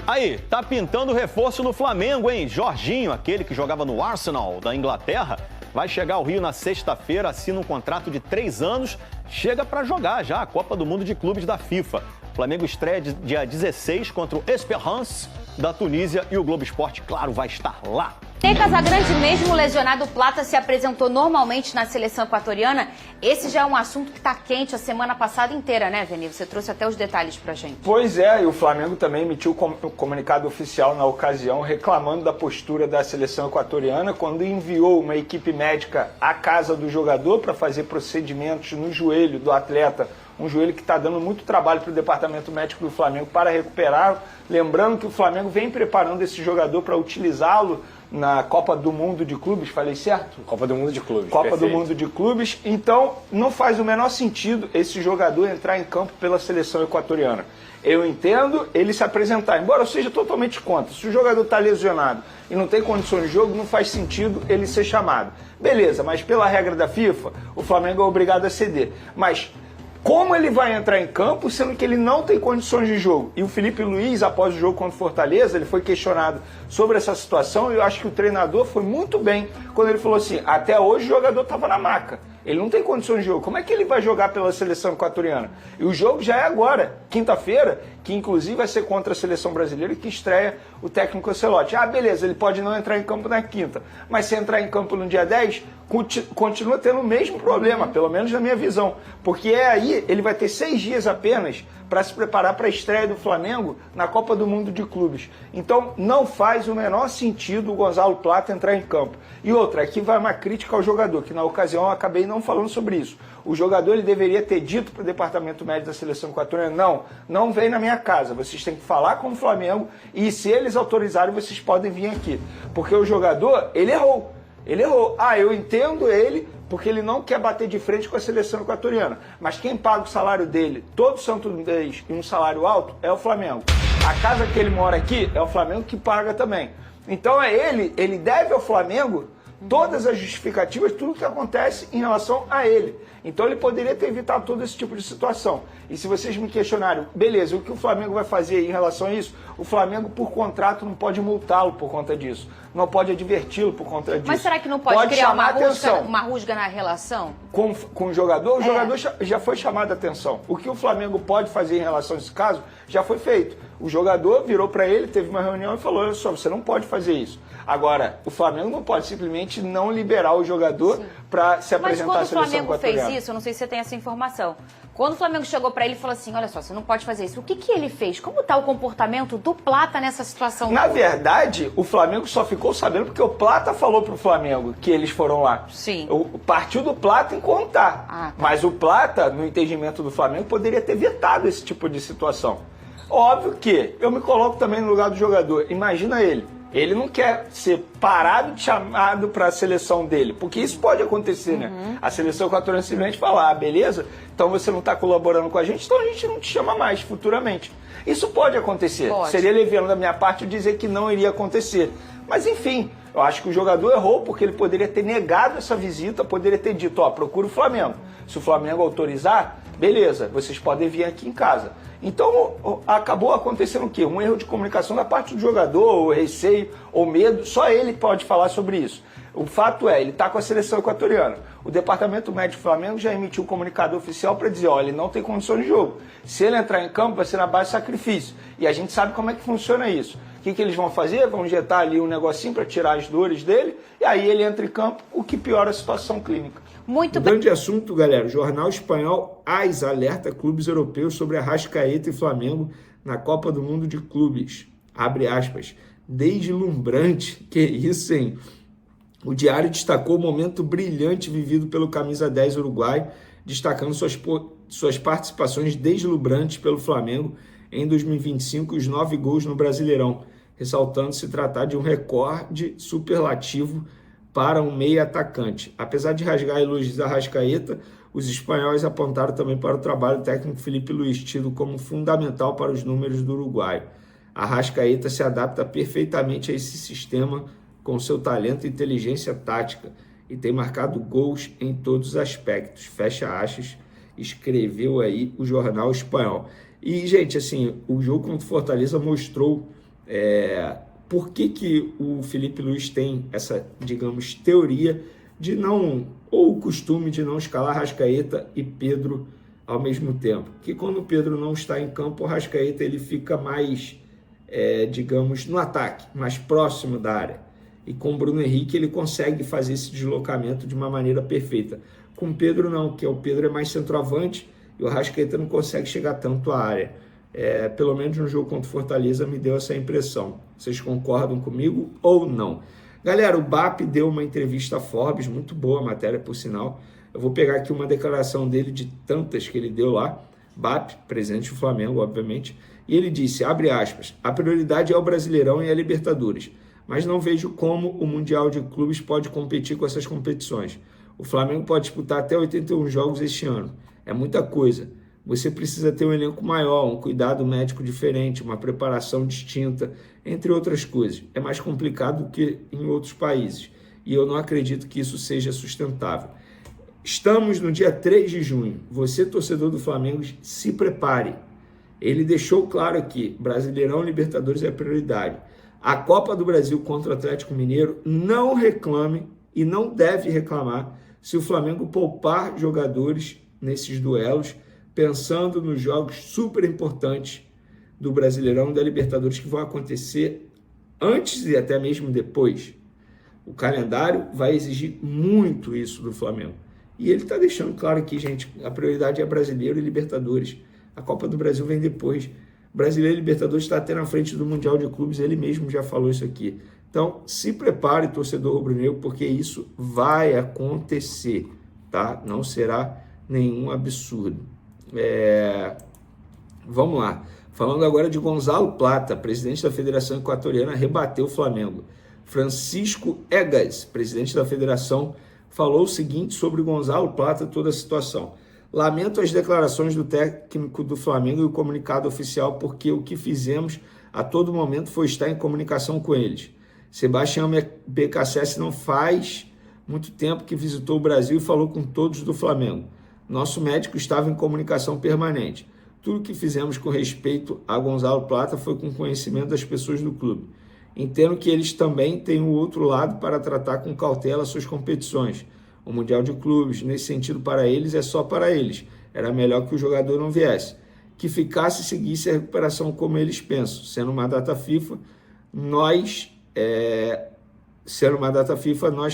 Aí, tá pintando reforço no Flamengo, hein? Jorginho, aquele que jogava no Arsenal da Inglaterra, vai chegar ao Rio na sexta-feira, assina um contrato de 3 anos, chega para jogar já a Copa do Mundo de Clubes da FIFA. O Flamengo estreia dia 16 contra o Esperance da Tunísia e o Globo Esporte, claro, vai estar lá. Ney Casagrande, mesmo lesionado, o Plata se apresentou normalmente na seleção equatoriana. Esse já é um assunto que está quente a semana passada inteira, né, Veni? Você trouxe até os detalhes pra gente. Pois é, e o Flamengo também emitiu um comunicado oficial na ocasião reclamando da postura da seleção equatoriana quando enviou uma equipe médica à casa do jogador para fazer procedimentos no joelho do atleta. Um joelho que está dando muito trabalho para o departamento médico do Flamengo para recuperá-lo. Lembrando que o Flamengo vem preparando esse jogador para utilizá-lo na Copa do Mundo de Clubes, falei certo? Copa do Mundo de Clubes, Copa perfeito. do Mundo de Clubes. Então, não faz o menor sentido esse jogador entrar em campo pela seleção equatoriana. Eu entendo ele se apresentar, embora eu seja totalmente contra. Se o jogador está lesionado e não tem condições de jogo, não faz sentido ele ser chamado. Beleza, mas pela regra da FIFA, o Flamengo é obrigado a ceder. Mas como ele vai entrar em campo, sendo que ele não tem condições de jogo? E o Felipe Luiz, após o jogo contra o Fortaleza, ele foi questionado sobre essa situação e eu acho que o treinador foi muito bem quando ele falou assim, até hoje o jogador estava na maca. Ele não tem condições de jogo. Como é que ele vai jogar pela seleção equatoriana? E o jogo já é agora, quinta-feira, que inclusive vai ser contra a seleção brasileira que estreia o técnico Ancelotti. Ah, beleza, ele pode não entrar em campo na quinta, mas se entrar em campo no dia 10, continua tendo o mesmo problema, pelo menos na minha visão. Porque aí ele vai ter 6 dias apenas para se preparar para a estreia do Flamengo na Copa do Mundo de Clubes. Então não faz o menor sentido o Gonzalo Plata entrar em campo. E outra, aqui vai uma crítica ao jogador, que na ocasião eu acabei não falando sobre isso. O jogador ele deveria ter dito para o departamento médico da seleção equatoriana, não vem na minha casa, vocês têm que falar com o Flamengo e se eles autorizarem vocês podem vir aqui. Porque o jogador, ele errou. Ele errou. Ah, eu entendo ele porque ele não quer bater de frente com a seleção equatoriana. Mas quem paga o salário dele todo santo mês e um salário alto é o Flamengo. A casa que ele mora aqui é o Flamengo que paga também. Então ele deve ao Flamengo todas as justificativas, tudo que acontece em relação a ele. Então ele poderia ter evitado todo esse tipo de situação. E se vocês me questionarem, beleza, o que o Flamengo vai fazer em relação a isso? O Flamengo, por contrato, não pode multá-lo por conta disso. Não pode adverti-lo por conta disso. Mas será que não pode criar uma rusga na relação? Com o jogador? O jogador já foi chamado a atenção. O que o Flamengo pode fazer em relação a esse caso já foi feito. O jogador virou para ele, teve uma reunião e falou, olha só, você não pode fazer isso. Agora, o Flamengo não pode simplesmente não liberar o jogador para se apresentar à seleção equatoriana. Mas quando o Flamengo fez isso, eu não sei se você tem essa informação, quando o Flamengo chegou para ele e falou assim, olha só, você não pode fazer isso, o que ele fez? Como está o comportamento do Plata nessa situação? Na verdade, o Flamengo só ficou sabendo porque o Plata falou pro Flamengo que eles foram lá. Sim. Partiu do Plata em contar. Tá. Mas o Plata, no entendimento do Flamengo, poderia ter vetado esse tipo de situação. Óbvio que eu me coloco também no lugar do jogador. Imagina ele. Ele não quer ser parado e chamado para a seleção dele, porque isso pode acontecer, né? A seleção equatoriana simplesmente fala, beleza, então você não está colaborando com a gente, então a gente não te chama mais futuramente. Isso pode acontecer. Pode. Seria leviano da minha parte eu dizer que não iria acontecer. Mas enfim, eu acho que o jogador errou porque ele poderia ter negado essa visita, poderia ter dito, procura o Flamengo. Se o Flamengo autorizar, beleza, vocês podem vir aqui em casa. Então acabou acontecendo o quê? Um erro de comunicação da parte do jogador, ou receio, ou medo, só ele pode falar sobre isso. O fato é, ele está com a seleção equatoriana. O departamento médico do Flamengo já emitiu um comunicado oficial para dizer, olha, ele não tem condições de jogo. Se ele entrar em campo, vai ser na base de sacrifício. E a gente sabe como é que funciona isso. O que eles vão fazer? Vão injetar ali um negocinho para tirar as dores dele, e aí ele entra em campo, o que piora a situação clínica. Muito bem. Mudando de assunto, galera, o jornal espanhol AS alerta clubes europeus sobre Arrascaeta e Flamengo na Copa do Mundo de Clubes. Abre aspas. Deslumbrante. Que isso, hein? O Diário destacou o momento brilhante vivido pelo camisa 10 uruguai, destacando suas participações deslumbrantes pelo Flamengo em 2025 e os 9 gols no Brasileirão, ressaltando se tratar de um recorde superlativo para um meia atacante. Apesar de rasgar elogios a Arrascaeta, os espanhóis apontaram também para o trabalho do técnico Felipe Luiz, tido como fundamental para os números do Uruguai. Arrascaeta se adapta perfeitamente a esse sistema com seu talento e inteligência tática e tem marcado gols em todos os aspectos. Fecha aspas, escreveu aí o jornal espanhol. E, gente, assim, o jogo contra o Fortaleza mostrou Por que o Felipe Luiz tem essa, digamos, teoria de não, ou o costume de não escalar Arrascaeta e Pedro ao mesmo tempo? Que quando o Pedro não está em campo, o Arrascaeta ele fica mais, digamos, no ataque, mais próximo da área. E com o Bruno Henrique ele consegue fazer esse deslocamento de uma maneira perfeita. Com o Pedro não, que o Pedro é mais centroavante e o Arrascaeta não consegue chegar tanto à área. Pelo menos no jogo contra o Fortaleza me deu essa impressão. Vocês concordam comigo ou não? Galera, o BAP deu uma entrevista à Forbes, muito boa a matéria, por sinal. Eu vou pegar aqui uma declaração dele de tantas que ele deu lá. BAP, presidente do Flamengo, obviamente. E ele disse, abre aspas, a prioridade é o Brasileirão e a Libertadores, mas não vejo como o Mundial de Clubes pode competir com essas competições. O Flamengo pode disputar até 81 jogos este ano. É muita coisa. Você precisa ter um elenco maior, um cuidado médico diferente, uma preparação distinta, entre outras coisas. É mais complicado do que em outros países. E eu não acredito que isso seja sustentável. Estamos no dia 3 de junho. Você, torcedor do Flamengo, se prepare. Ele deixou claro aqui, Brasileirão e Libertadores é a prioridade. A Copa do Brasil contra o Atlético Mineiro, não reclame e não deve reclamar se o Flamengo poupar jogadores nesses duelos, pensando nos jogos super importantes do Brasileirão e da Libertadores que vão acontecer antes e até mesmo depois. O calendário vai exigir muito isso do Flamengo. E ele está deixando claro aqui, gente, a prioridade é Brasileiro e Libertadores. A Copa do Brasil vem depois. Brasileiro e Libertadores está até na frente do Mundial de Clubes, ele mesmo já falou isso aqui. Então, se prepare, torcedor rubro-negro, porque isso vai acontecer, tá? Não será nenhum absurdo. Vamos lá. Falando agora de Gonzalo Plata, presidente da Federação Equatoriana, rebateu o Flamengo. Francisco Egas, presidente da Federação, falou o seguinte sobre Gonzalo Plata e toda a situação. Lamento as declarações do técnico do Flamengo e o comunicado oficial, porque o que fizemos a todo momento foi estar em comunicação com eles. Sebastião BKSS não faz muito tempo que visitou o Brasil e falou com todos do Flamengo. Nosso médico estava em comunicação permanente. Tudo que fizemos com respeito a Gonzalo Plata foi com conhecimento das pessoas do clube. Entendo que eles também têm o outro lado para tratar com cautela suas competições. O Mundial de Clubes, nesse sentido, para eles, é só para eles. Era melhor que o jogador não viesse. Que ficasse e seguisse a recuperação como eles pensam. Sendo uma data FIFA, nós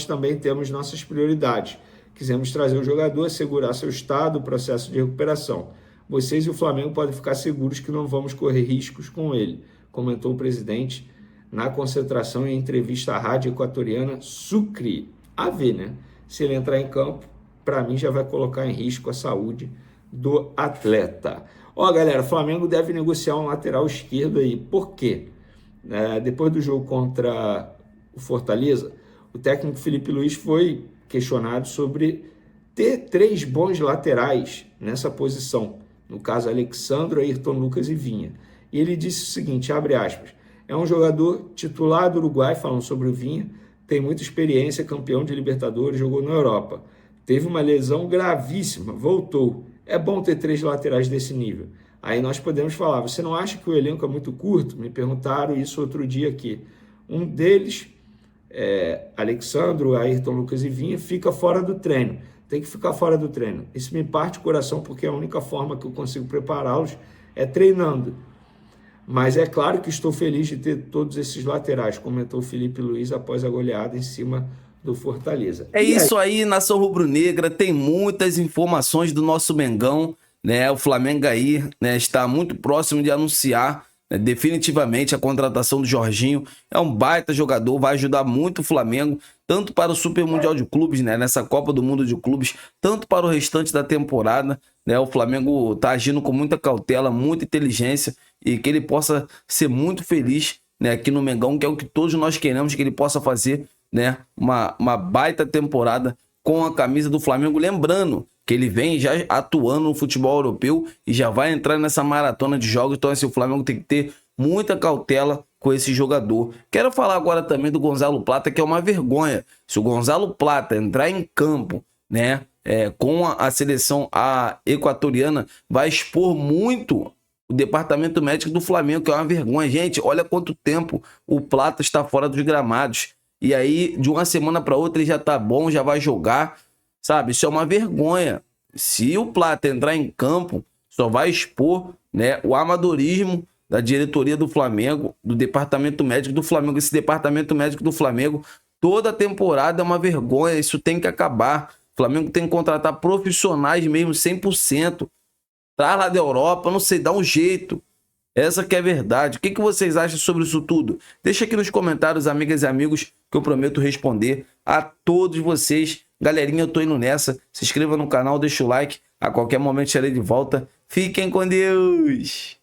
também temos nossas prioridades. Quisemos trazer o jogador, assegurar seu estado, o processo de recuperação. Vocês e o Flamengo podem ficar seguros que não vamos correr riscos com ele, comentou o presidente na concentração em entrevista à rádio equatoriana Sucre. A ver, né? Se ele entrar em campo, para mim já vai colocar em risco a saúde do atleta. Galera, o Flamengo deve negociar um lateral esquerdo aí. Por quê? Depois do jogo contra o Fortaleza, o técnico Felipe Luiz foi questionado sobre ter 3 bons laterais nessa posição. No caso, Alexandro, Ayrton Lucas e Vinha. E ele disse o seguinte, abre aspas, é um jogador titular do Uruguai, falando sobre o Vinha, tem muita experiência, campeão de Libertadores, jogou na Europa. Teve uma lesão gravíssima, voltou. É bom ter 3 laterais desse nível. Aí nós podemos falar, você não acha que o elenco é muito curto? Me perguntaram isso outro dia aqui. Um deles, Alexandro, Ayrton Lucas e Vinha, fica fora do treino. Tem que ficar fora do treino. Isso me parte o coração, porque a única forma que eu consigo prepará-los é treinando. Mas é claro que estou feliz de ter todos esses laterais, comentou o Felipe Luiz após a goleada em cima do Fortaleza. É isso aí, nação rubro-negra, tem muitas informações do nosso Mengão, né? O Flamengo aí, né, está muito próximo de anunciar, né, definitivamente a contratação do Jorginho. É um baita jogador, vai ajudar muito o Flamengo, tanto para o Super Mundial de Clubes, né, nessa Copa do Mundo de Clubes, tanto para o restante da temporada, né? O Flamengo está agindo com muita cautela, muita inteligência, e que ele possa ser muito feliz, né, aqui no Mengão, que é o que todos nós queremos, que ele possa fazer, né, uma baita temporada com a camisa do Flamengo. Lembrando que ele vem já atuando no futebol europeu e já vai entrar nessa maratona de jogos. Então, assim, o Flamengo tem que ter muita cautela com esse jogador. Quero falar agora também do Gonzalo Plata, que é uma vergonha. Se o Gonzalo Plata entrar em campo, né, com a seleção equatoriana, vai expor muito o departamento médico do Flamengo, que é uma vergonha. Gente, olha quanto tempo o Plata está fora dos gramados. E aí, de uma semana para outra, ele já tá bom, já vai jogar, sabe? Isso é uma vergonha. Se o Plata entrar em campo, só vai expor, né, o amadorismo da diretoria do Flamengo, do departamento médico do Flamengo. Esse departamento médico do Flamengo, toda a temporada é uma vergonha, isso tem que acabar. O Flamengo tem que contratar profissionais mesmo, 100%. Traz lá da Europa, não sei, dá um jeito. Essa que é a verdade. O que vocês acham sobre isso tudo? Deixa aqui nos comentários, amigas e amigos, que eu prometo responder a todos vocês. Galerinha, eu tô indo nessa. Se inscreva no canal, deixa o like. A qualquer momento estarei de volta. Fiquem com Deus!